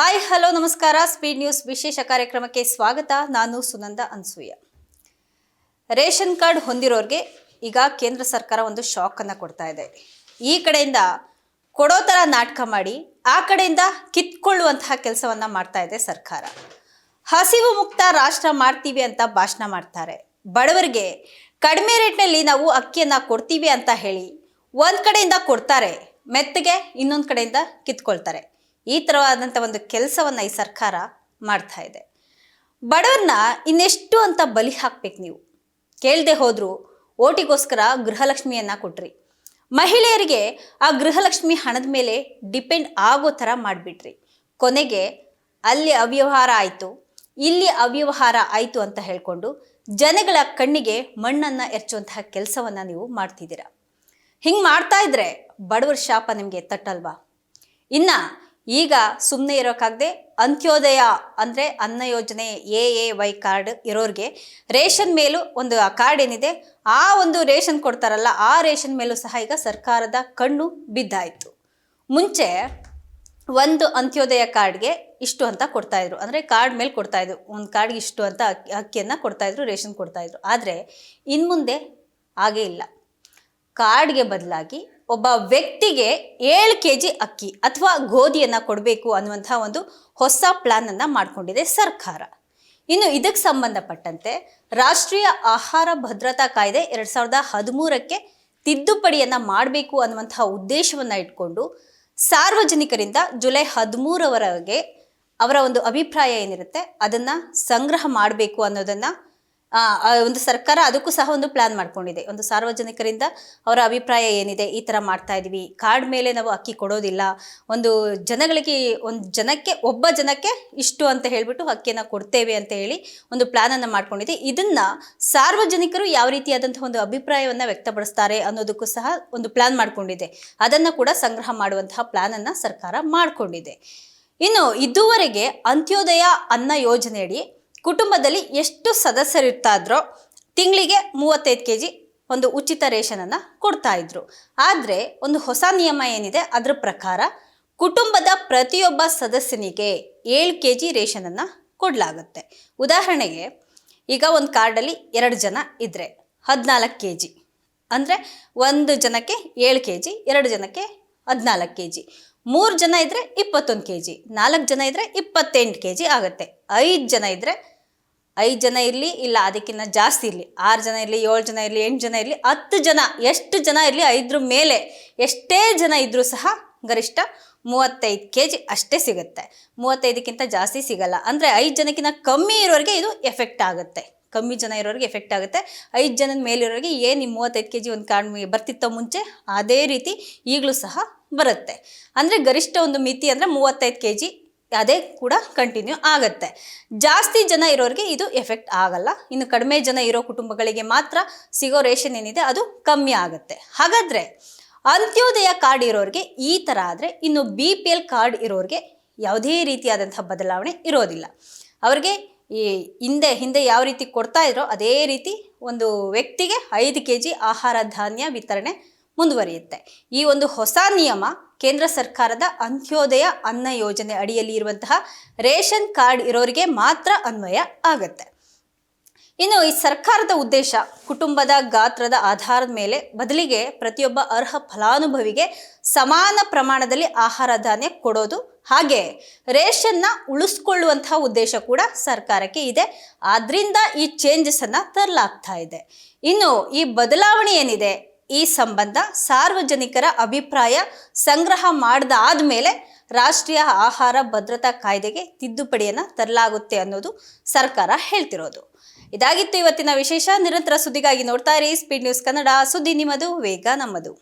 Hi hello ನಮಸ್ಕಾರ. Speed news ವಿಶೇಷ ಕಾರ್ಯಕ್ರಮಕ್ಕೆ ಸ್ವಾಗತ. ನಾನು ಸುನಂದ ಅನ್ಸೂಯ. ರೇಷನ್ ಕಾರ್ಡ್ ಹೊಂದಿರೋರಿಗೆ ಈಗ ಕೇಂದ್ರ ಸರ್ಕಾರ ಒಂದು ಶಾಕ್ ಅನ್ನು ಕೊಡ್ತಾ ಇದೆ. ಈ ಕಡೆಯಿಂದ ಕೊಡೋ ಥರ ನಾಟಕ ಮಾಡಿ ಆ ಕಡೆಯಿಂದ ಕಿತ್ಕೊಳ್ಳುವಂತಹ ಕೆಲಸವನ್ನ ಮಾಡ್ತಾ ಇದೆ ಸರ್ಕಾರ. ಹಸಿವು ಮುಕ್ತ ರಾಷ್ಟ್ರ ಮಾಡ್ತೀವಿ ಅಂತ ಭಾಷಣ ಮಾಡ್ತಾರೆ. ಬಡವರಿಗೆ ಕಡಿಮೆ ರೇಟ್ನಲ್ಲಿ ನಾವು ಅಕ್ಕಿಯನ್ನ ಕೊಡ್ತೀವಿ ಅಂತ ಹೇಳಿ ಒಂದ್ ಕಡೆಯಿಂದ ಕೊಡ್ತಾರೆ, ಮೆತ್ತಗೆ ಇನ್ನೊಂದು ಕಡೆಯಿಂದ ಕಿತ್ಕೊಳ್ತಾರೆ. ಈ ಥರವಾದಂಥ ಒಂದು ಕೆಲಸವನ್ನು ಈ ಸರ್ಕಾರ ಮಾಡ್ತಾ ಇದೆ. ಬಡವ್ರನ್ನ ಇನ್ನೆಷ್ಟು ಅಂತ ಬಲಿ ಹಾಕ್ಬೇಕು ನೀವು? ಕೇಳದೆ ಹೋದ್ರು ಓಟಿಗೋಸ್ಕರ ಗೃಹಲಕ್ಷ್ಮಿಯನ್ನ ಕೊಟ್ರಿ. ಮಹಿಳೆಯರಿಗೆ ಆ ಗೃಹಲಕ್ಷ್ಮಿ ಹಣದ ಮೇಲೆ ಡಿಪೆಂಡ್ ಆಗೋ ಥರ ಮಾಡಿಬಿಟ್ರಿ. ಕೊನೆಗೆ ಅಲ್ಲಿ ಅವ್ಯವಹಾರ ಆಯಿತು, ಇಲ್ಲಿ ಅವ್ಯವಹಾರ ಆಯಿತು ಅಂತ ಹೇಳ್ಕೊಂಡು ಜನಗಳ ಕಣ್ಣಿಗೆ ಮಣ್ಣನ್ನು ಎರಚುವಂತಹ ಕೆಲಸವನ್ನು ನೀವು ಮಾಡ್ತಿದ್ದೀರಾ. ಹಿಂಗೆ ಮಾಡ್ತಾ ಇದ್ರೆ ಬಡವರ ಶಾಪ ನಿಮಗೆ ತಟ್ಟಲ್ವಾ? ಇನ್ನು ಈಗ ಸುಮ್ಮನೆ ಇರೋಕ್ಕಾಗದೆ ಅಂತ್ಯೋದಯ ಅಂದರೆ ಅನ್ನ ಯೋಜನೆ AAY ಕಾರ್ಡ್ ಇರೋರಿಗೆ ರೇಷನ್ ಮೇಲೂ ಒಂದು ಕಾರ್ಡ್ ಏನಿದೆ, ಆ ಒಂದು ರೇಷನ್ ಕೊಡ್ತಾರಲ್ಲ, ಆ ರೇಷನ್ ಮೇಲೂ ಸಹ ಈಗ ಸರ್ಕಾರದ ಕಣ್ಣು ಬಿದ್ದಾಯಿತು. ಮುಂಚೆ ಒಂದು ಅಂತ್ಯೋದಯ ಕಾರ್ಡ್ಗೆ ಇಷ್ಟು ಅಂತ ಕೊಡ್ತಾಯಿದ್ರು, ಅಂದರೆ ಕಾರ್ಡ್ ಮೇಲೆ ಕೊಡ್ತಾಯಿದ್ರು, ಒಂದು ಕಾರ್ಡ್ಗೆ ಇಷ್ಟು ಅಂತ ಅಕ್ಕಿಯನ್ನು ಕೊಡ್ತಾಯಿದ್ರು, ರೇಷನ್ ಕೊಡ್ತಾಯಿದ್ರು. ಆದರೆ ಇನ್ನು ಮುಂದೆ ಹಾಗೇ ಇಲ್ಲ. ಕಾರ್ಡ್ಗೆ ಬದಲಾಗಿ ಒಬ್ಬ ವ್ಯಕ್ತಿಗೆ 7 kg ಅಕ್ಕಿ ಅಥವಾ ಗೋಧಿಯನ್ನು ಕೊಡಬೇಕು ಅನ್ನುವಂಥ ಒಂದು ಹೊಸ ಪ್ಲಾನನ್ನು ಮಾಡಿಕೊಂಡಿದೆ ಸರ್ಕಾರ. ಇನ್ನು ಇದಕ್ಕೆ ಸಂಬಂಧಪಟ್ಟಂತೆ ರಾಷ್ಟ್ರೀಯ ಆಹಾರ ಭದ್ರತಾ ಕಾಯ್ದೆ 2013ಕ್ಕೆ ತಿದ್ದುಪಡಿಯನ್ನು ಮಾಡಬೇಕು ಅನ್ನುವಂಥ ಉದ್ದೇಶವನ್ನು ಇಟ್ಕೊಂಡು ಸಾರ್ವಜನಿಕರಿಂದ ಜುಲೈ 13ರವರೆಗೆ ಅವರ ಒಂದು ಅಭಿಪ್ರಾಯ ಏನಿರುತ್ತೆ ಅದನ್ನು ಸಂಗ್ರಹ ಮಾಡಬೇಕು ಅನ್ನೋದನ್ನು ಒಂದು ಸರ್ಕಾರ ಅದಕ್ಕೂ ಸಹ ಒಂದು ಪ್ಲಾನ್ ಮಾಡ್ಕೊಂಡಿದೆ. ಒಂದು ಸಾರ್ವಜನಿಕರಿಂದ ಅವರ ಅಭಿಪ್ರಾಯ ಏನಿದೆ, ಈ ಥರ ಮಾಡ್ತಾ ಇದ್ದೀವಿ, ಕಾರ್ಡ್ ಮೇಲೆ ನಾವು ಅಕ್ಕಿ ಕೊಡೋದಿಲ್ಲ, ಒಂದು ಒಬ್ಬ ಜನಕ್ಕೆ ಇಷ್ಟು ಅಂತ ಹೇಳಿಬಿಟ್ಟು ಅಕ್ಕಿಯನ್ನು ಕೊಡ್ತೇವೆ ಅಂತ ಹೇಳಿ ಒಂದು ಪ್ಲಾನನ್ನು ಮಾಡ್ಕೊಂಡಿದೆ. ಇದನ್ನು ಸಾರ್ವಜನಿಕರು ಯಾವ ರೀತಿಯಾದಂತಹ ಒಂದು ಅಭಿಪ್ರಾಯವನ್ನು ವ್ಯಕ್ತಪಡಿಸ್ತಾರೆ ಅನ್ನೋದಕ್ಕೂ ಸಹ ಒಂದು ಪ್ಲಾನ್ ಮಾಡ್ಕೊಂಡಿದೆ. ಅದನ್ನು ಕೂಡ ಸಂಗ್ರಹ ಮಾಡುವಂತಹ ಪ್ಲಾನನ್ನು ಸರ್ಕಾರ ಮಾಡಿಕೊಂಡಿದೆ. ಇನ್ನು ಇದುವರೆಗೆ ಅಂತ್ಯೋದಯ ಅನ್ನ ಯೋಜನೆಯಡಿ ಕುಟುಂಬದಲ್ಲಿ ಎಷ್ಟು ಸದಸ್ಯರಿರ್ತಾ ಇದ್ರೋ ತಿಂಗಳಿಗೆ 35 kg ಒಂದು ಉಚಿತ ರೇಷನನ್ನು ಕೊಡ್ತಾ ಇದ್ರು. ಆದರೆ ಒಂದು ಹೊಸ ನಿಯಮ ಏನಿದೆ, ಅದರ ಪ್ರಕಾರ ಕುಟುಂಬದ ಪ್ರತಿಯೊಬ್ಬ ಸದಸ್ಯನಿಗೆ 7 kg ರೇಷನನ್ನು ಕೊಡಲಾಗುತ್ತೆ. ಉದಾಹರಣೆಗೆ ಈಗ ಒಂದು ಕಾರ್ಡಲ್ಲಿ 2 ಜನ ಇದ್ದರೆ 14 kg, ಅಂದರೆ ಒಂದು ಜನಕ್ಕೆ 7 kg, 2 ಜನಕ್ಕೆ 14 kg, 3 ಜನ ಇದ್ದರೆ 21 kg, 4 ಜನ ಇದ್ದರೆ 28 kg ಆಗುತ್ತೆ. 5 ಜನ ಇದ್ದರೆ 5 ಜನ ಇರಲಿ, ಇಲ್ಲ ಅದಕ್ಕಿಂತ ಜಾಸ್ತಿ ಇರಲಿ, 6 ಜನ ಇರಲಿ, 7 ಜನ ಇರಲಿ, 8 ಜನ ಇರಲಿ, 10 ಜನ, ಎಷ್ಟು ಜನ ಇರಲಿ, 5ರ ಮೇಲೆ ಎಷ್ಟೇ ಜನ ಇದ್ದರೂ ಸಹ ಗರಿಷ್ಠ 35 kg ಅಷ್ಟೇ ಸಿಗುತ್ತೆ. 35ಕ್ಕಿಂತ ಜಾಸ್ತಿ ಸಿಗಲ್ಲ. ಅಂದರೆ 5 ಜನಕ್ಕಿಂತ ಕಮ್ಮಿ ಇರೋರಿಗೆ ಇದು ಎಫೆಕ್ಟ್ ಆಗುತ್ತೆ. ಕಮ್ಮಿ ಜನ ಇರೋರಿಗೆ ಎಫೆಕ್ಟ್ ಆಗುತ್ತೆ. 5 ಜನದ ಮೇಲಿರೋರಿಗೆ ಏನು 35 kg ಒಂದು ಕಾರ್ಡ್ ಬರ್ತಿತ್ತೋ ಮುಂಚೆ, ಅದೇ ರೀತಿ ಈಗಲೂ ಸಹ ಬರುತ್ತೆ. ಅಂದರೆ ಗರಿಷ್ಠ ಒಂದು ಮಿತಿ ಅಂದರೆ 35 kg, ಅದೇ ಕೂಡ ಕಂಟಿನ್ಯೂ ಆಗುತ್ತೆ. ಜಾಸ್ತಿ ಜನ ಇರೋರಿಗೆ ಇದು ಎಫೆಕ್ಟ್ ಆಗಲ್ಲ. ಇನ್ನು ಕಡಿಮೆ ಜನ ಇರೋ ಕುಟುಂಬಗಳಿಗೆ ಮಾತ್ರ ಸಿಗೋ ರೇಷನ್ ಏನಿದೆ ಅದು ಕಮ್ಮಿ ಆಗುತ್ತೆ. ಹಾಗಾದರೆ ಅಂತ್ಯೋದಯ ಕಾರ್ಡ್ ಇರೋರಿಗೆ ಈ ಥರ ಆದರೆ ಇನ್ನು BPL ಕಾರ್ಡ್ ಇರೋರಿಗೆ ಯಾವುದೇ ರೀತಿಯಾದಂಥ ಬದಲಾವಣೆ ಇರೋದಿಲ್ಲ. ಅವ್ರಿಗೆ ಈ ಹಿಂದೆ ಯಾವ ರೀತಿ ಕೊಡ್ತಾ ಇದ್ರೋ ಅದೇ ರೀತಿ ಒಂದು ವ್ಯಕ್ತಿಗೆ 5 kg ಆಹಾರ ಧಾನ್ಯ ವಿತರಣೆ ಮುಂದುವರಿಯುತ್ತೆ. ಈ ಒಂದು ಹೊಸ ನಿಯಮ ಕೇಂದ್ರ ಸರ್ಕಾರದ ಅಂತ್ಯೋದಯ ಅನ್ನ ಯೋಜನೆ ಅಡಿಯಲ್ಲಿ ಇರುವಂತಹ ರೇಷನ್ ಕಾರ್ಡ್ ಇರೋರಿಗೆ ಮಾತ್ರ ಅನ್ವಯ ಆಗುತ್ತೆ. ಇನ್ನು ಈ ಸರ್ಕಾರದ ಉದ್ದೇಶ ಕುಟುಂಬದ ಗಾತ್ರದ ಆಧಾರದ ಮೇಲೆ ಬದಲಿಗೆ ಪ್ರತಿಯೊಬ್ಬ ಅರ್ಹ ಫಲಾನುಭವಿಗೆ ಸಮಾನ ಪ್ರಮಾಣದಲ್ಲಿ ಆಹಾರ ಧಾನ್ಯ ಕೊಡೋದು, ಹಾಗೆ ರೇಷನ್ನ ಉಳಿಸ್ಕೊಳ್ಳುವಂತಹ ಉದ್ದೇಶ ಕೂಡ ಸರ್ಕಾರಕ್ಕೆ ಇದೆ. ಆದ್ರಿಂದ ಈ ಚೇಂಜಸ್ ಅನ್ನ ತರಲಾಗ್ತಾ ಇದೆ. ಇನ್ನು ಈ ಬದಲಾವಣೆ ಏನಿದೆ, ಈ ಸಂಬಂಧ ಸಾರ್ವಜನಿಕರ ಅಭಿಪ್ರಾಯ ಸಂಗ್ರಹ ಮಾಡಿದಾದ ಮೇಲೆ ರಾಷ್ಟ್ರೀಯ ಆಹಾರ ಭದ್ರತಾ ಕಾಯ್ದೆಗೆ ತಿದ್ದುಪಡಿಯನ್ನು ತರಲಾಗುತ್ತೆ ಅನ್ನೋದು ಸರ್ಕಾರ ಹೇಳ್ತಿರೋದು. ಇದಾಗಿತ್ತು ಇವತ್ತಿನ ವಿಶೇಷ. ನಿರಂತರ ಸುದ್ದಿಗಾಗಿ ನೋಡ್ತಾ ಇರಿ ಸ್ಪೀಡ್ ನ್ಯೂಸ್ ಕನ್ನಡ. ಸುದ್ದಿ ನಿಮ್ಮದು, ವೇಗ ನಮ್ಮದು.